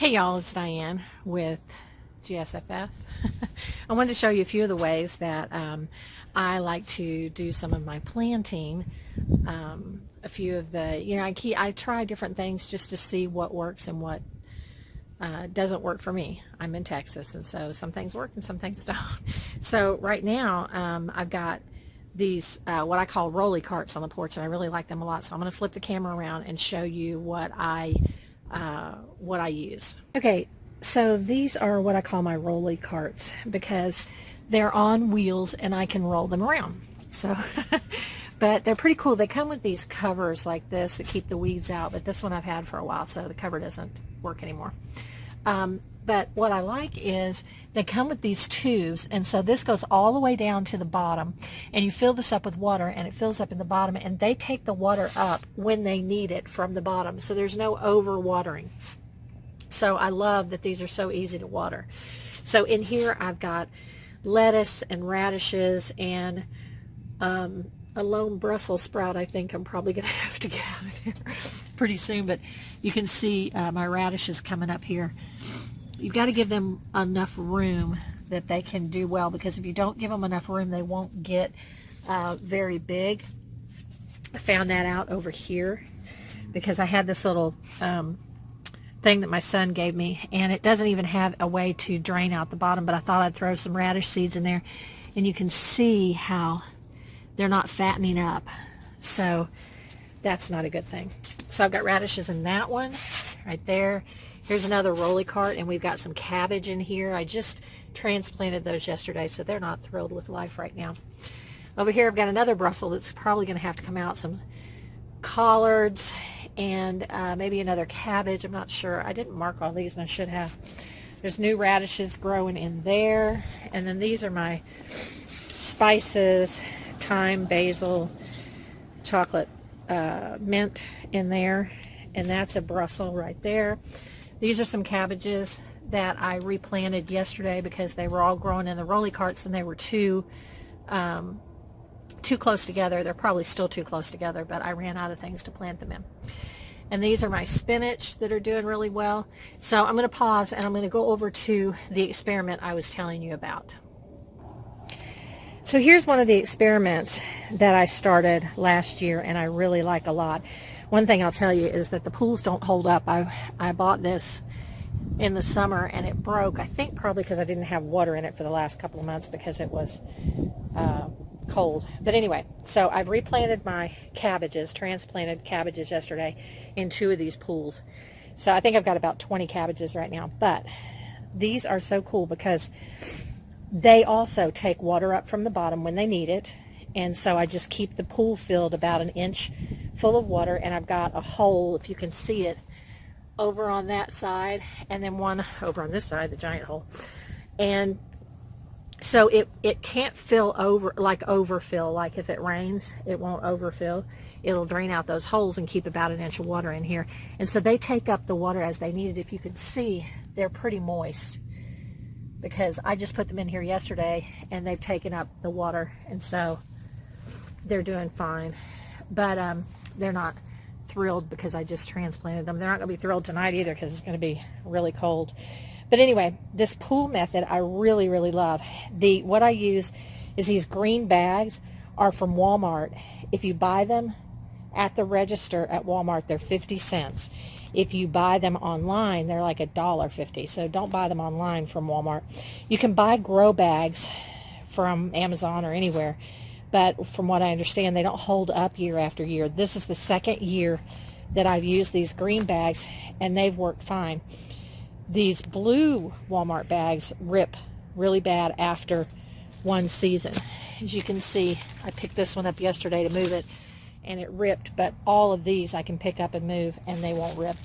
Hey y'all, it's Diane with GSFF. I wanted to show you a few of the ways that I like to do some of my planting. A few of the, I try different things just to see what works and what doesn't work for me. I'm in Texas, and so some things work and some things don't. So right now I've got these what I call rolly carts on the porch, and I really like them a lot. So I'm going to flip the camera around and show you what I use. Okay, so these are what I call my rolly carts because they're on wheels and I can roll them around. So, but they're pretty cool. They come with these covers like this that keep the weeds out, but this one I've had for a while, so the cover doesn't work anymore. But what I like is they come with these tubes, and so this goes all the way down to the bottom, and you fill this up with water, and it fills up in the bottom, and they take the water up when they need it from the bottom, so there's no over watering. So I love that these are so easy to water. So in here I've got lettuce and radishes and a lone Brussels sprout. I think I'm probably going to have to get out of here pretty soon, but you can see my radishes coming up here. You've got to give them enough room that they can do well, because if you don't give them enough room, they won't get very big. I found that out over here because I had this little thing that my son gave me, and it doesn't even have a way to drain out the bottom, but I thought I'd throw some radish seeds in there, and you can see how they're not fattening up. So that's not a good thing. So I've got radishes in that one right there. Here's another rolly cart, and we've got some cabbage in here. I just transplanted those yesterday, so they're not thrilled with life right now. Over here I've got another Brussels that's probably going to have to come out, some collards, and maybe another cabbage. I'm not sure. I didn't mark all these, and I should have. There's new radishes growing in there, and then these are my spices, thyme, basil, chocolate mint in there, and that's a Brussels right there. These are some cabbages that I replanted yesterday because they were all growing in the rolly carts, and they were too close together. They're probably still too close together, but I ran out of things to plant them in. And these are my spinach that are doing really well. So I'm going to pause, and I'm going to go over to the experiment I was telling you about. So here's one of the experiments that I started last year, and I really like a lot. One thing I'll tell you is that the pools don't hold up. I bought this in the summer, and it broke, I think probably because I didn't have water in it for the last couple of months because it was cold. But anyway, so I've replanted my cabbages, transplanted cabbages yesterday in 2 of these pools. So I think I've got about 20 cabbages right now. But these are so cool because they also take water up from the bottom when they need it. And so I just keep the pool filled about an inch full of water, and I've got a hole, if you can see it, over on that side, and then one over on this side, the giant hole. And so it can't fill over, like overfill, like if it rains, it won't overfill. It'll drain out those holes and keep about an inch of water in here. And so they take up the water as they need it. If you can see, they're pretty moist because I just put them in here yesterday, and they've taken up the water, and so they're doing fine. But they're not thrilled because I just transplanted them. They're not going to be thrilled tonight either because it's going to be really cold. But anyway, this pool method I really, really love. What I use is these green bags are from Walmart. If you buy them at the register at Walmart, they're 50 cents. If you buy them online, they're like $1.50. So don't buy them online from Walmart. You can buy grow bags from Amazon or anywhere, but from what I understand, they don't hold up year after year. This is the second year that I've used these green bags, and they've worked fine. These blue Walmart bags rip really bad after one season. As you can see, I picked this one up yesterday to move it, and it ripped, but all of these I can pick up and move, and they won't rip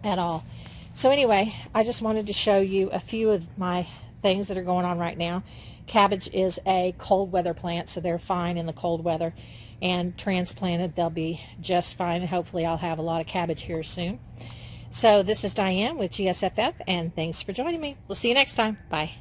at all. So anyway, I just wanted to show you a few of my things that are going on right now. Cabbage is a cold weather plant, so they're fine in the cold weather, and transplanted they'll be just fine, and hopefully I'll have a lot of cabbage here soon. So this is Diane with GSFF, and thanks for joining me. We'll see you next time. Bye.